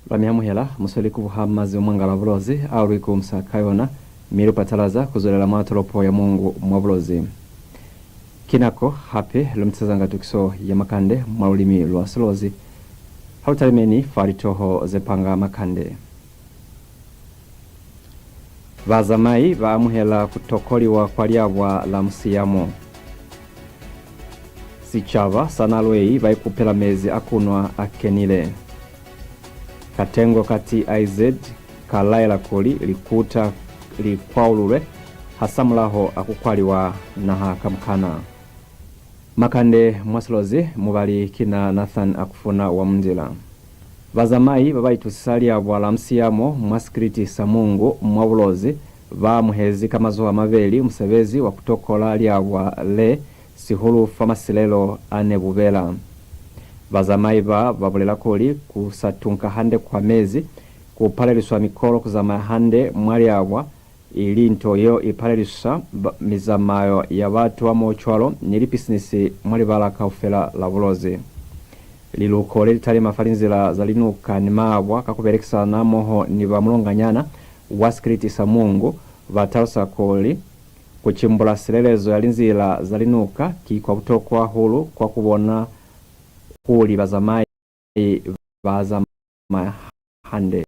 AMUHELA musoli kubuhamazi umwangala Bulozi auri kumsakayona miru patalaza kuzolela matolopo ya Mungu mwa Bulozi kinako hape lumtsazanga tukiso ya Makande mwa Mwa Silozi hautalimeni faritoho zepanga Makande BAZAMAI ba AMUHELA kutokoliwa kwa LIABWA la MUSIYAMO SICABA sa NALWEI BAIKUPELA MEZI AKUNWA AKENILE KATENGO kati IZ KALAELA KULI LIKUTA LIKWAULULWE HASAMULAHO AKUKWALIWA NAHA KAMUKANA Makande Mwa Silozi mubali kina Nathan akufuna wa mndila BAZAMAI babaitusisa LIABWA la MUSIYAMO mwasikiriti sa Mungu mwa Bulozi ba muhezi kamazuwa maveli msebezi wa kutokola LIABWA le sihulu famasilelo ane bubela BAZAMAI babulela kuli kusatunka hande kwa MEZI kupaleliswa mikolo kuzama hande mwa LIABWA ili ntoyo ipaleliswa mizamayo ya watu wa mochwalo nili pisinisi mwali balaka ufela la Bulozi liluko litali mafalinzila zalinuka ni maabwa kakuberekisa na moho ni bamulonganyana wasikiriti sa Mungu batausa kuli kuchimbula silelezo ya linzila zalinuka kwa kutokwa hulu kwa kubona kuli BAZAMAI hande.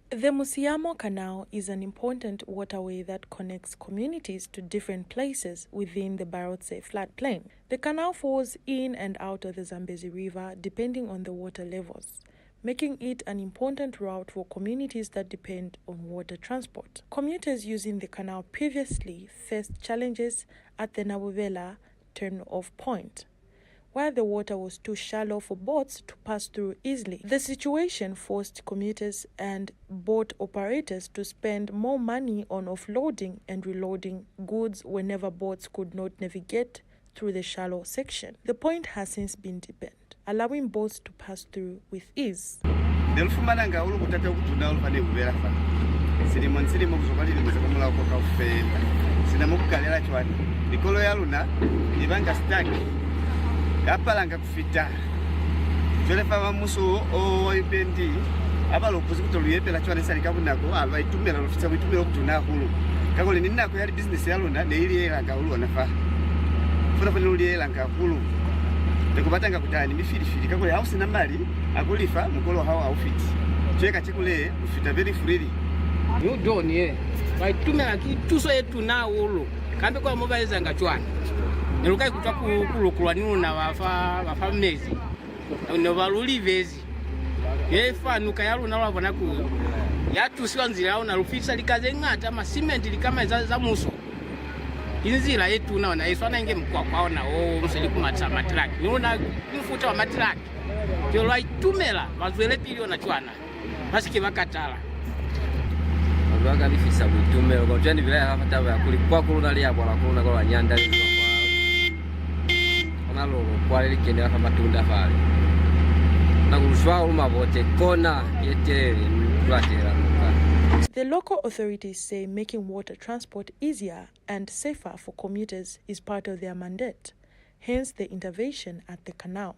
The MUSIYAMO Canal is an important waterway that connects communities to different places within the Barotse floodplain. The canal falls in and out of the Zambezi River depending on the water levels, making it an important route for communities that depend on water transport. Commuters using the canal previously faced challenges at the NAHA turn-off point, where the water was too shallow for boats to pass through easily. The situation forced commuters and boat operators to spend more money on offloading and reloading goods whenever boats could not navigate through the shallow section. The point has since been deepened, allowing boats to pass through with ease. Yapalanga kufita jole fama muso o ipendi abalo kuzikuto luyepela chwane sali kabunako abaitumela lufisa bitumela kutuna hulu kakole ninako yali business yalunda ne ili elanga hulu nafa funa funa uli elanga hulu tekubata kutani mifilifili kakole house na mali akulifa mukolo hawa aufiti cheka chikule ufita very freely yo doni baitumela kituso yetu na hulu kambe kwa mobile ngachwana Nelukai kutwa kulukulwa ninu na wafa MEZI no baluli vezi yefa nuka yalu na wabona ku yatu siwanzira ona rufisa likaze ngata ma cement likama za muso inzira yetu na iswana inge mkwa kwaona mseli kumata matraki nuna mfuta wa matraki yo lai tumela bazwele pili ona chwana basike bakatala abaga bifisa butumela ko jani bila hafata ya kulikuwa kuluna LIABWA la kuluna kwa nyanda kwa likende kama matunda pale na kushwa umabote kona yete twatera. The local authorities say making water transport easier and safer for commuters is part of their mandate, hence the intervention at the canal.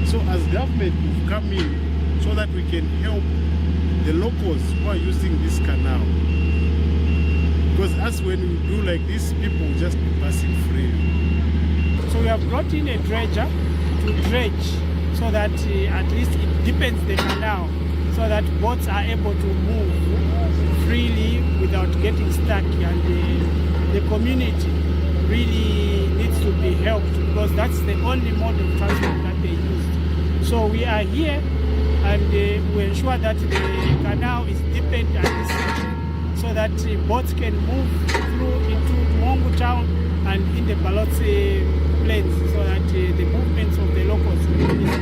So as government we've come in so that we can help the locals who are using this canal, because as when we do like this, people will just be passing freely. So we have brought in a dredger to dredge so that at least it deepens the canal so that boats are able to move freely without getting stuck, and the community really needs to be helped because that's the only mode of transport that they use. So we are here and we ensure that the canal is deepened at this section so that boats can move through into Mwongo town and in the Balotse plains so that the movements of the locals is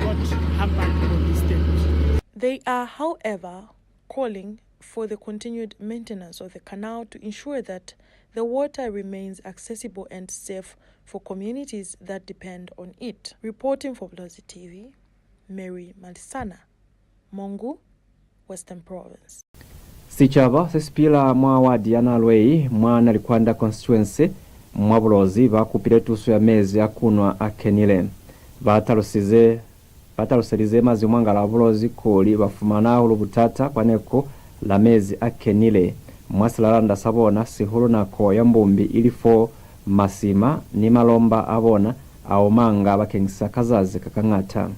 not hampered on this stage. They are, however, calling for the continued maintenance of the canal to ensure that the water remains accessible and safe for communities that depend on it. Reporting for Bulozi TV, Mary Malisana, Mongu, Western Province. SICABA sespila mwa wadi ya NALWEI mwa Nalikwanda constituency mwa Bulozi bakupile tusu ya MEZI AKUNWA AKENILE batalusize pataluselize mazi mwanga la Bulozi kuli bafumana ulubutata kwaneko la mezi akenile mwasilalanda sabona sihulu nako yambumbi ilifo masima ni malomba abona aomanga bakengisa kazazi kakangata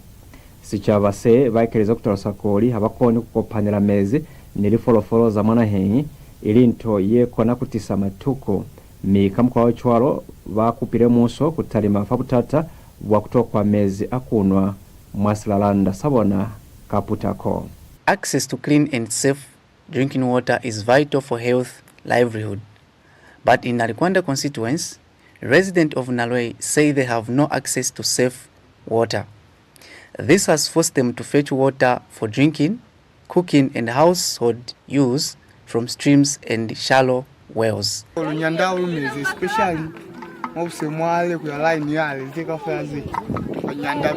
SICABA se bayikeleza kutolosa koli abakoni kukopanira mezi nilifolofolo za mwana henyi ilinto yekona kutisa matuko mika mkwa wachwalo bakupire muso kutalima fabutata wakutokwa mezi akunwa mwasilalanda sabona kaputako. Access to clean and safe drinking water is vital for health, livelihood. But in Nalikwanda constituency, residents of NALWEI say they have no access to safe water. This has forced them to fetch water for drinking, cooking and household use from streams and shallow wells. Especially mwabusemwale kuya line yale zika fazi nyanda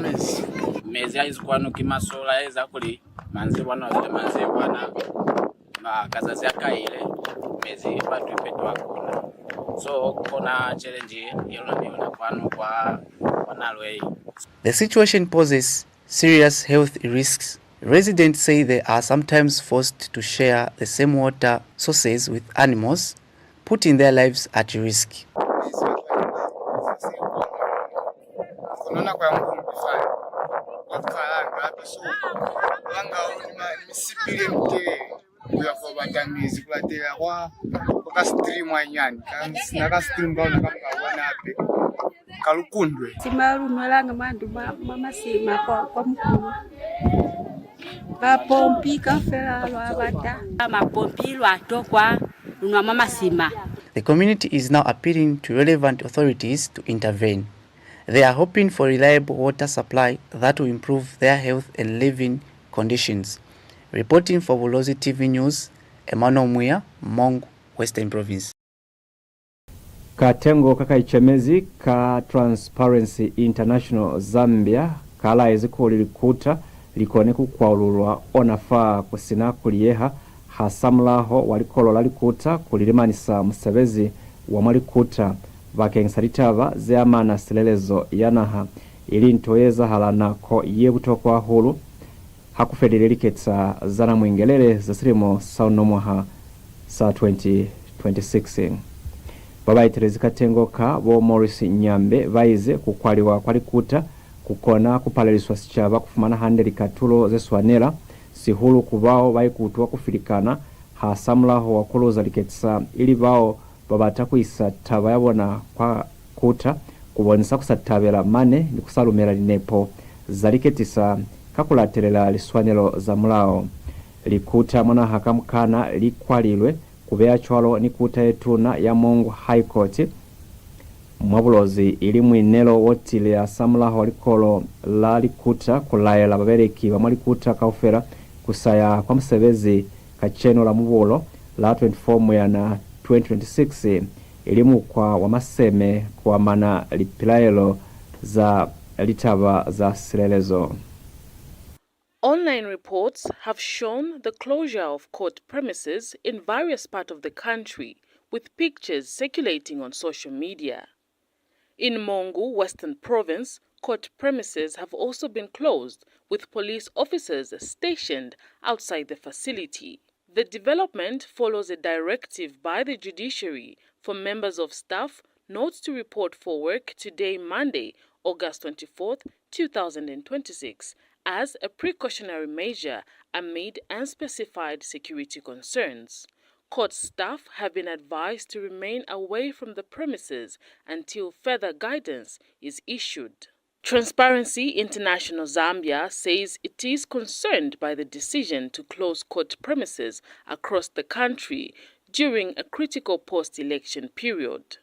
mezi aizkwano kimasola eza kuli manzi bwana wale manzi bwana na kazazi akaile mezi batu ipetu akuna so kuna challenge yolo ndio kwano kwa NALWEI. The situation poses serious health risks. Residents say they are sometimes forced to share the same water sources with animals, putting their lives at risk. Simarunwelanga mandu mamasima kwa mkulu bapompi kafela lwabata amapompi lwatokwa lunwa mamasima. The community is now appealing to relevant authorities to intervene. They are hoping for reliable water supply that will improve their health and living conditions. Reporting for Bulozi TV News, Makande Mwa, Mongu, Western Province. Katengo kakaichemezi ka Transparency International Zambia kalaezi kuli LIKUTA likone KUKWALULWA onafaa kusina kuliyeha HASAMULAHO walikolola LIKUTA kulilimanisa musebezi wa LIKUTA bakengisa litava zeamana silelezo ya NAHA ili ntoyeza halanako yebutokwa hulu hakufedele liketsa zana mwingelele zasirimo saunomwaha sa 2026. Babayiterezi Katengo ka bo Morris Nyambe baize kukwaliwa kwa LIKUTA kukona kupaleliswa SICABA kufumana handeli katulo zeswanela sihulu kubao baikutwa kufilikana HASAMULAHO wakuluza liketsa ili bao babata kuisa taba yabona kwa kuta kubonesa kusatabela mane ni kusalumela linepo zaliketisa kakulatelela liswanelo za mulao. LIKUTA mwana KAMUKANA LIKWAULULWE kubea chwalo ni kuta yetuna ya Mongu High Court mwabulozi ili mwinelo wotile ya HASAMULAHO walikolo la LIKUTA KALAELA babereki wa LIKUTA kaufera kusaya kwa msebezi kacheno la mubulo la 24 mwena 2026 elimu kwa wamaseme kwa mana lipilaelo za litava za silelezo. Online reports have shown the closure of court premises in various parts of the country, with pictures circulating on social media. In Mongu, Western Province, court premises have also been closed, with police officers stationed outside the facility. The development follows a directive by the judiciary for members of staff not to report for work today, Monday, August 24, 2026, as a precautionary measure amid unspecified security concerns. Court staff have been advised to remain away from the premises until further guidance is issued. Transparency International Zambia says it is concerned by the decision to close court premises across the country during a critical post-election period.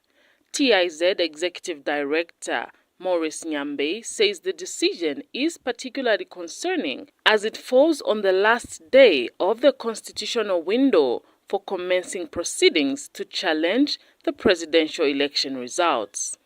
TIZ Executive Director Morris Nyambe says the decision is particularly concerning as it falls on the last day of the constitutional window for commencing proceedings to challenge the presidential election results.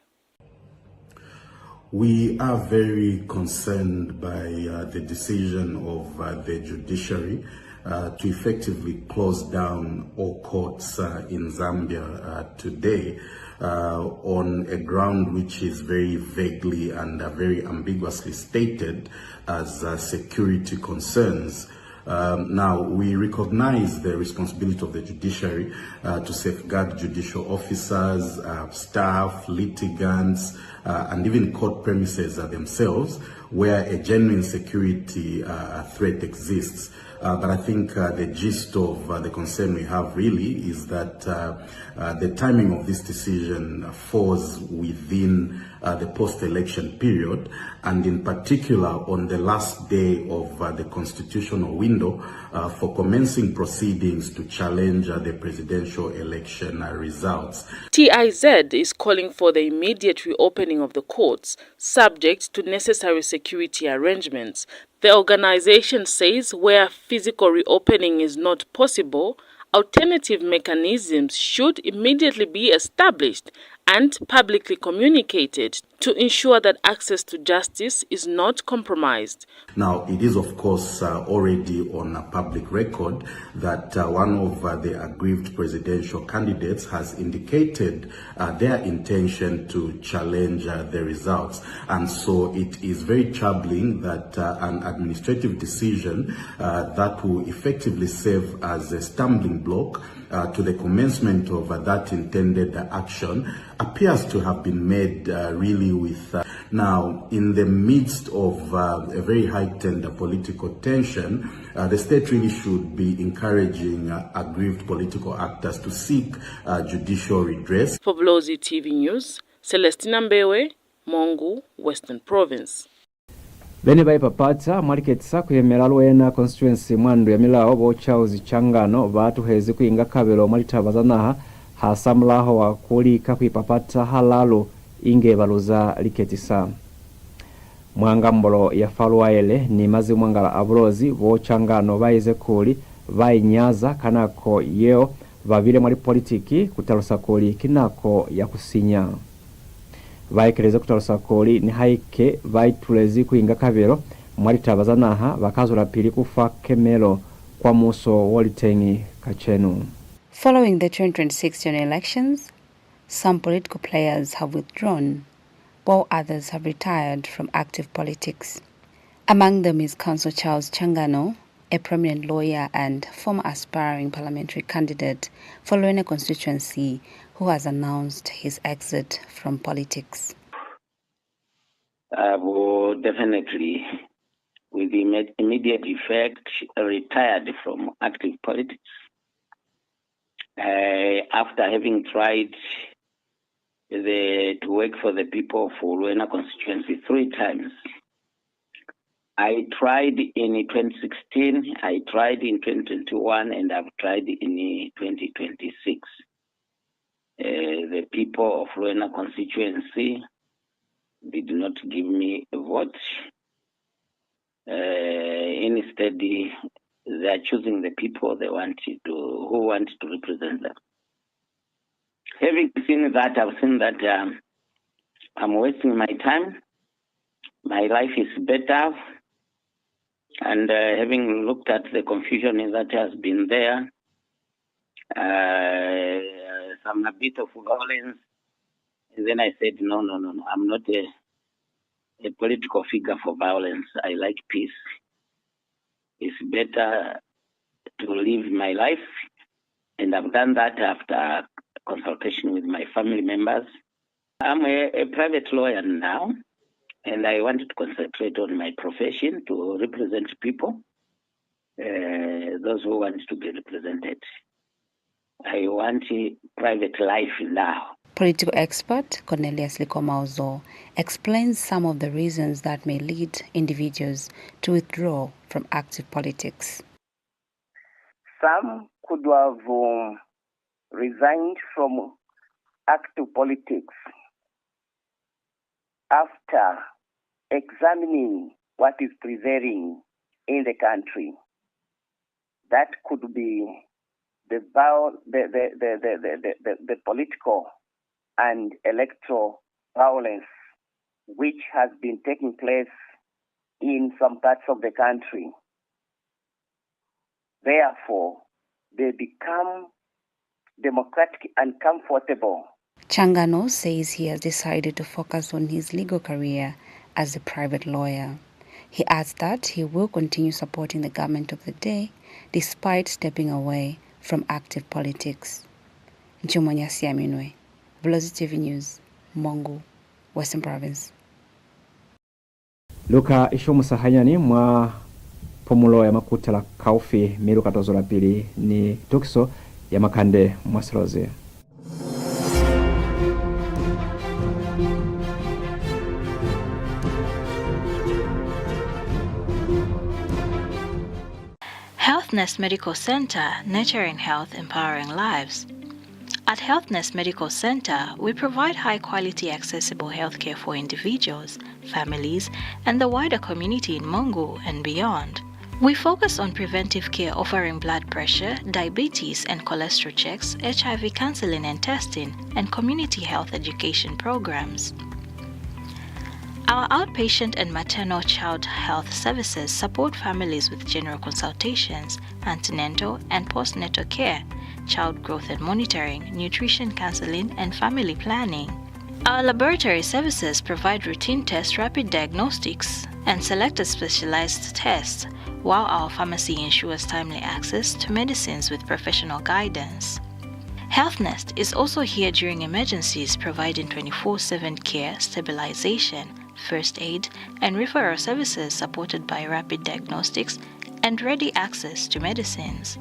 We are very concerned by the decision of the judiciary to effectively close down all courts in Zambia today, on a ground which is very vaguely and very ambiguously stated as security concerns. Now, we recognize the responsibility of the judiciary to safeguard judicial officers, staff, litigants, and even court premises themselves where a genuine security threat exists. But I think the gist of the concern we have really is that the timing of this decision falls within the post-election period, and in particular on the last day of the constitutional window for commencing proceedings to challenge the presidential election results. TIZ is calling for the immediate reopening of the courts, subject to necessary security arrangements. The organization says where physical reopening is not possible, alternative mechanisms should immediately be established and publicly communicated to ensure that access to justice is not compromised. Now, it is of course already on a public record that one of the aggrieved presidential candidates has indicated their intention to challenge the results. And so it is very troubling that an administrative decision that will effectively serve as a stumbling block to the commencement of that intended action appears to have been made really with now in the midst of a very heightened political tension. The state really should be encouraging aggrieved political actors to seek judicial redress. For Bulozi TV News, Celestina Mbewe, Mongu, Western Province. Bene baipapata mwaliketsa kuyemera LIABWA constituency mwandu ya milawo bochauzi changano batu hezi kuinga kabelo mwalitabaza NAHA HASAMULAHO wa kulika kuipapata halalo inge baluza liketisa. Mwangambolo ya faluwaele ni mazi mwangala abulozi bochangano baize kuli bainyaza kanako yeo babile mwali politiki kutalusa kuli kinako ya kusinya. Vaikereza kutalusa kuli ni haike vaitulezi kuinga kabelo mwalitabaza NAHA bakazula pili kufa kemelo kwa muso wolitengi kachenu. Following the 2026 general elections, some political players have withdrawn, while others have retired from active politics. Among them is Councillor Charles Changano, a prominent lawyer and former aspiring parliamentary candidate for LIABWA constituency, who has announced his exit from politics. I will definitely, with immediate effect, retired from active politics. After having tried to work for the people for LIABWA constituency 3 times. I tried in 2016, I tried in 2021, and I've tried in 2026. The people of LIABWA constituency did not give me a vote. Instead, they are choosing the people who want to represent them. Having seen that, I've seen that I'm wasting my time. My life is better. And having looked at the confusion that has been there, a bit of violence, and then I said, no, I'm not a political figure for violence. I like peace. It's better to live my life, and I've done that after consultation with my family members. I'm a private lawyer now, and I wanted to concentrate on my profession to represent people, those who want to be represented. I want a private life now. Political expert Cornelius Likomauzo explains some of the reasons that may lead individuals to withdraw from active politics. Some could have resigned from active politics after examining what is prevailing in the country. That could be the political and electoral violence which has been taking place in some parts of the country. Therefore, they become democratic and comfortable Changano says he has decided to focus on his legal career as a private lawyer. He adds that he will continue supporting the government of the day despite stepping away from active politics. Makande, Bulozi TV News, Mongu, Western Province. Luka ishomusahanyani mwa pomulo ya makuta la kaufi milu katozo la pili ni tukiso ya Makande Mwa Silozi. Healthness Medical Center, nurturing health, empowering lives. At Healthness Medical Center, we provide high-quality, accessible healthcare for individuals, families, and the wider community in Mongu and beyond. We focus on preventive care, offering blood pressure, diabetes and cholesterol checks, HIV counseling and testing, and community health education programs. Our outpatient and maternal child health services support families with general consultations, antenatal and postnatal care, child growth and monitoring, nutrition counseling, and family planning. Our laboratory services provide routine tests, rapid diagnostics, and selected specialized tests, while our pharmacy ensures timely access to medicines with professional guidance. HealthNest is also here during emergencies, providing 24/7 care, stabilization, first aid, and referral services supported by rapid diagnostics and ready access to medicines.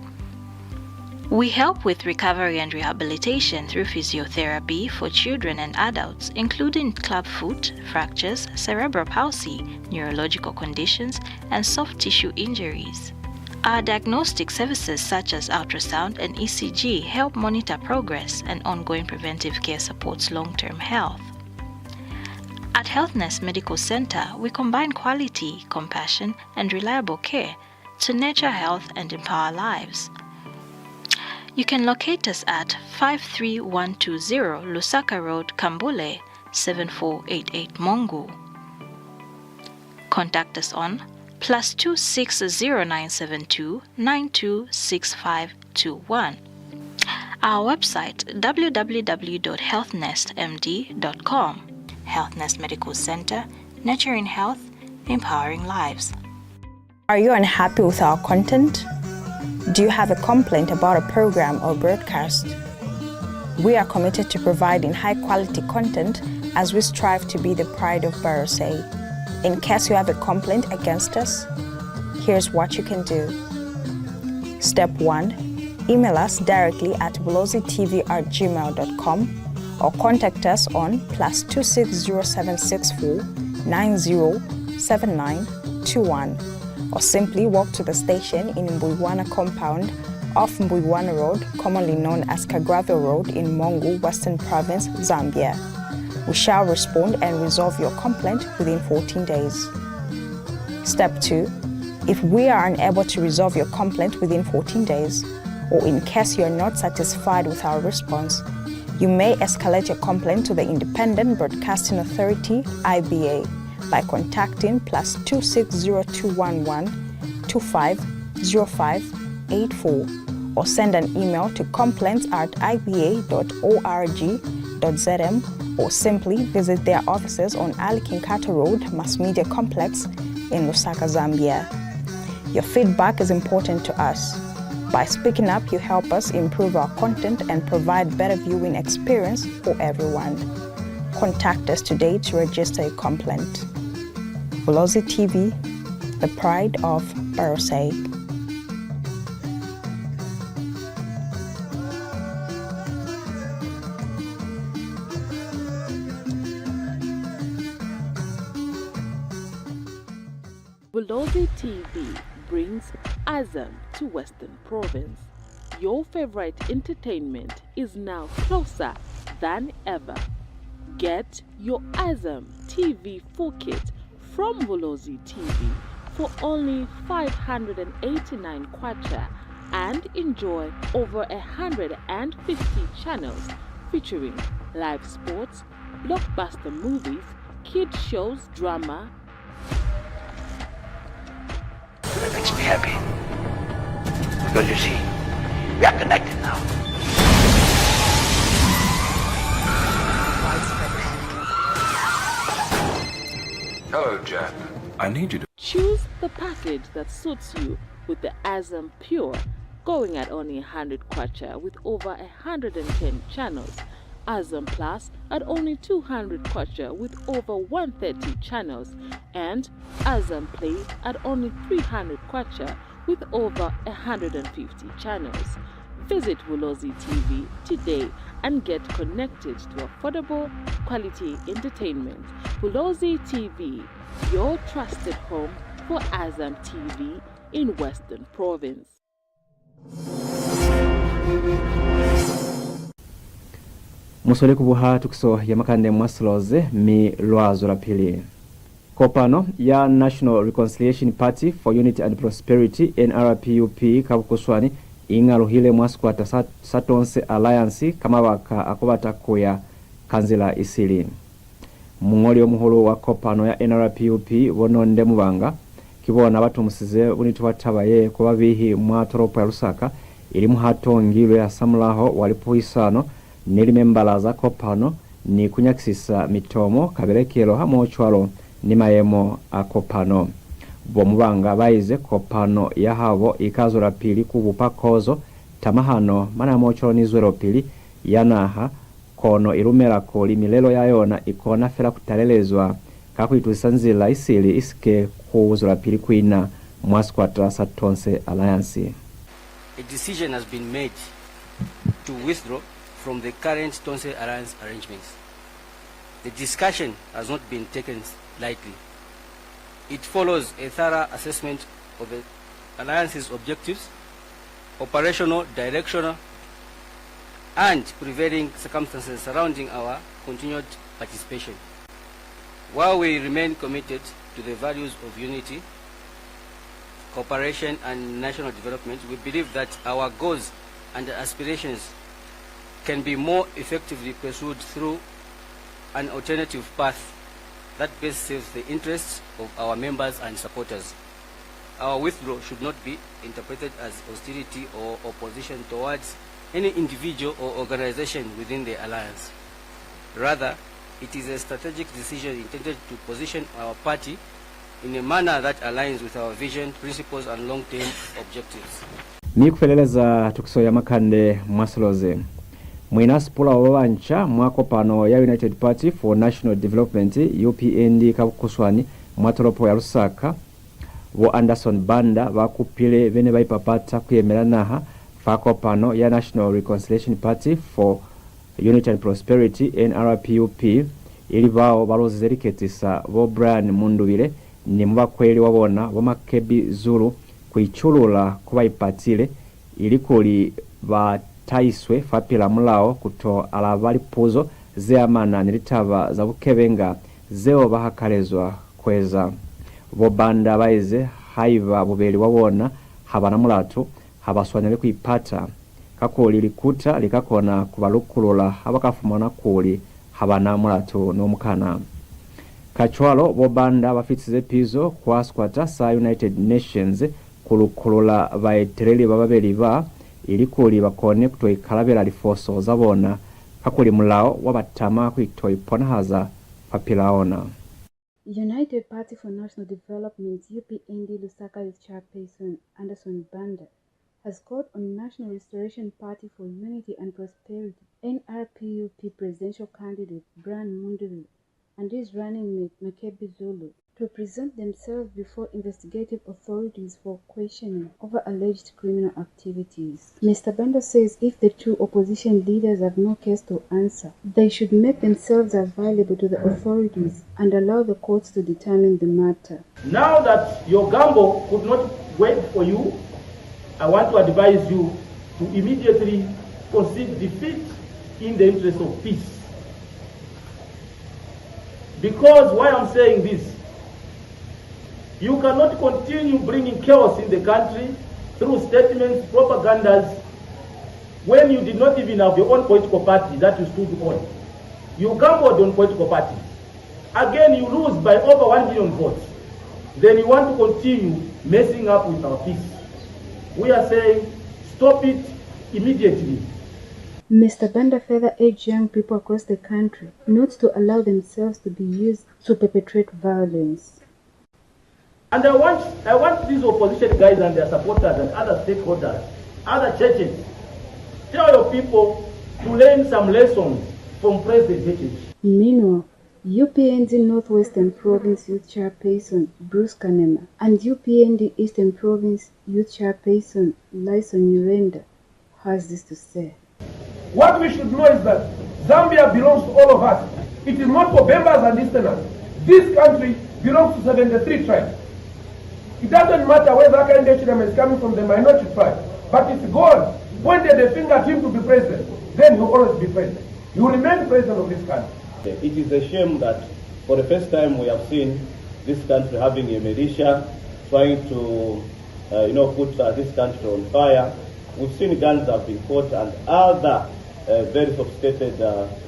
We help with recovery and rehabilitation through physiotherapy for children and adults, including clubfoot, fractures, cerebral palsy, neurological conditions, and soft tissue injuries. Our diagnostic services such as ultrasound and ECG help monitor progress, and ongoing preventive care supports long-term health. At Healthness Medical Center, we combine quality, compassion, and reliable care to nurture health and empower lives. You can locate us at 53120 Lusaka Road, Kambule, 7488 Mongu. Contact us on +260 926521. Our website www.healthnestmd.com. Healthness Medical Center, nurturing health, empowering lives. Are you unhappy with our content? Do you have a complaint about a program or broadcast? We are committed to providing high-quality content as we strive to be the pride of BAZAMAI. In case you have a complaint against us, here's what you can do. Step 1. Email us directly at bulozitv@gmail.com or contact us on +260 907921, or simply walk to the station in Mbuiwana compound off Mbuiwana Road, commonly known as Kagravyo Road in Mongu, Western Province, Zambia. We shall respond and resolve your complaint within 14 days. Step 2. If we are unable to resolve your complaint within 14 days, or in case you are not satisfied with our response, you may escalate your complaint to the Independent Broadcasting Authority, IBA, by contacting +260 250584 or send an email to complaints@iba.org.zm, or simply visit their offices on Ali Kinkato Road, Mass Media Complex in Lusaka, Zambia. Your feedback is important to us. By speaking up, you help us improve our content and provide better viewing experience for everyone. Contact us today to register a complaint. Bulozi TV, the pride of BAZAMAI. Bulozi TV brings Azam to Western Province. Your favorite entertainment is now closer than ever. Get your Azam TV 4 kit from Bulozi TV for only 589 kwacha and enjoy over 150 channels featuring live sports, blockbuster movies, kids shows, drama. That makes me happy. Because you see, we are connected now. Hello, Jack. I need you to Choose the package that suits you with the Azam Pure, going at only 100 kwacha with over 110 channels. Azam Plus at only 200 kwacha with over 130 channels. And Azam Play at only 300 kwacha with over 150 channels. Visit Bulozi TV today and get connected to affordable quality entertainment. Bulozi TV, your trusted home for Azam TV in Western Province. Musole kubuha tukiso ya Makande Mwa Silozi mi lwazo la pili. Kopano ya National Reconciliation Party for Unity and Prosperity NRPUP kabukuswani inga luhile mwaskwata satonse alliance kama waka akobata kuya kanzila isili. Mungoli omuhulu wa kopano ya NRPUP bononde mubanga kibona batumusize bunitu watabaye kuba bihi mwa toropo ya Lusaka ili muhatongilwe HASAMULAHO walipuisano nilimembalaza kopano ni kunyakisisa mitomo kaberekelo hamochwalo ni mayemo akopano. Bomubanga baize kopano ya habo ikazura pili kubupakozo tamahano mana mochwalo nizwero pili ya NAHA kono irumela koli milelo yayona ikona fela kutalelezwa kakuituisa nzila isili isike kuuzura pili kuina mwaskwata satonse alliance. A decision has been made to withdraw from the current Tonse Alliance arrangements. The discussion has not been taken lightly. It follows a thorough assessment of the Alliance's objectives, operational, directional, and prevailing circumstances surrounding our continued participation. While we remain committed to the values of unity, cooperation, and national development, we believe that our goals and aspirations can be more effectively pursued through an alternative path that best serves the interests of our members and supporters. Our withdrawal should not be interpreted as hostility or opposition towards any individual or organization within the alliance. Rather, it is a strategic decision intended to position our party in a manner that aligns with our vision, principles, and long-term objectives. Mikufeleleza tukiso ya Makande Mwa Silozi. Mwina spula wawancha mwako pano ya United Party for National Development UPND kabukuswani mwatoropo ya Lusaka wo Anderson Banda bakupile bene baipapata kuyemera NAHA fako pano ya National Reconciliation Party for Unity and Prosperity NRPUP ili bao balozi zeriketisa bo Brian Mundubile ni mbakweli wabona bo Makebi Zulu kuichulula kuba ipatile ili kuli bataiswe fapila mulao kuto alabali puzo zeamana nilitava za bukebenga zeo bahakalezwa kweza bo Banda baize haiva bubeli wabona habana mulatu habaswanele kuipata kakoli LIKUTA likakona kubalukulula abakafumana kuli habana mulatu n'omukana. Kachwalo bo Banda bafitize pizo kwa squata sa United Nations kulukulula baetereli bababeli ba ilikuli bakone kutoikalabela lifoso zabona kakuli mulao wabatama kuitoipona haza papilaona. United Party for National Development UPND Lusaka Youth Chairperson Anderson Banda has called on National Restoration Party for Unity and Prosperity NRPUP presidential candidate Brian Mundubile and his running mate Makebi Zulu to present themselves before investigative authorities for questioning over alleged criminal activities. Mr. Banda says if the two opposition leaders have no case to answer, they should make themselves available to the authorities and allow the courts to determine the matter. Now that your gamble could not wait for you, I want to advise you to immediately concede defeat in the interest of peace. Because why I'm saying this, you cannot continue bringing chaos in the country through statements, propagandas, when you did not even have your own political party that you stood on. You gambled on political parties. Again, you lose by over 1 million votes. Then you want to continue messing up with our peace. We are saying, stop it immediately. Mr. Banda further urged young people across the country not to allow themselves to be used to perpetrate violence. And I want these opposition guys and their supporters and other stakeholders, other churches, tell your people to learn some lessons from President DTT. Meanwhile, UPND Northwestern Province Youth Chairperson Bruce Kanema and UPND Eastern Province Youth Chairperson Lyson Urenda has this to say. What we should know is that Zambia belongs to all of us. It is not for Bembas and Easterners. This country belongs to 73 tribes. It doesn't matter whether Akendechidam is coming from the minority tribe, but if God pointed the finger at him to be president, then he will always be president. He will remain president of this country. It is a shame that for the first time we have seen this country having a militia trying to put this country on fire. We've seen guns have been fought and other very sophisticated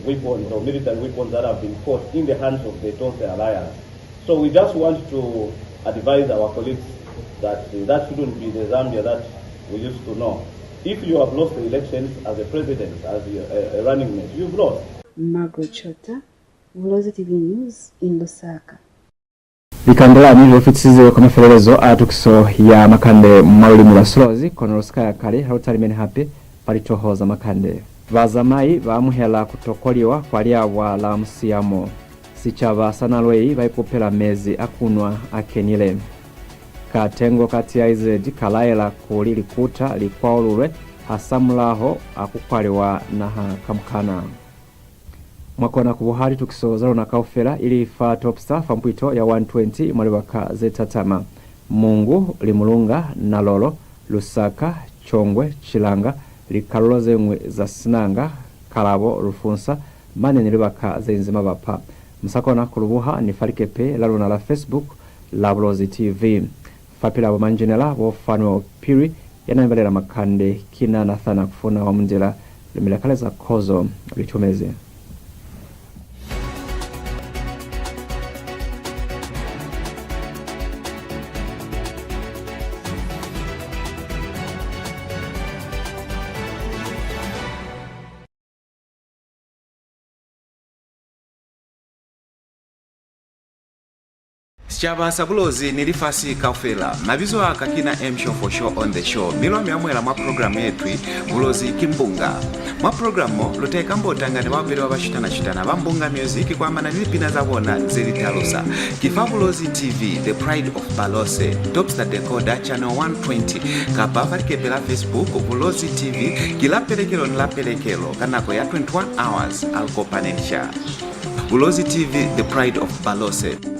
weapons or military weapons that have been fought in the hands of the TopStar Alliance. So we just want to advise our colleagues that that shouldn't be the Zambia that we used to know. If you have lost the elections as a president, as a running mate, you've lost. Margaret Chota, Bulozi TV News in Lusaka. Bikandela nivyo fitiziwe kwa mefelezo atukiso ya Makande Mwa Silozi kono Lusaka kale hautari meni hape palitohoza Makande. BAZAMAI AMUHELA KUTOKOLIWA kwa LIABWA la MUSIYAMO. SICABA NALWEI BAIKUPELA MEZI AKUNWA AKENILE. KATENGO kati AIZ KALAELA KULI LIKUTA LIKWAULULWE HASAMULAHO AKUKWALIWA NAHA KAMUKANA. Mwakona kubuhari tukisoza na kaufela ili fa TopStar fampwito ya 120 mwalibaka zetatama. Mungu limulunga nalolo Lusaka Chongwe Chilanga likaloloze mwe za Sinanga Kalabo Rufunsa mane nilibaka zenzima bapa. Msakona kulubuha ni farikepe laluna la Facebook la Bulozi TV. Fapila wa manjenela wofano piri yanayembalera Makande kina nathana kufuna wa mndela limilakaleza kozo lichomeze. SICABA Bulozi nilifasi kaufela mabizo akakina show for show on the show milo miamwela mwa programu yetu Bulozi kimbunga mwa programu luteka mbotanga ni wabili wa bashitana bambunga music kwa mana nilipina zabona zilitalusa kifa Bulozi TV the pride of Balose TopStar Decoder channel 120 kabava likepela Facebook Bulozi TV kila pelekelo kanako ya 21 hours alkopanesha Bulozi TV the pride of Balose.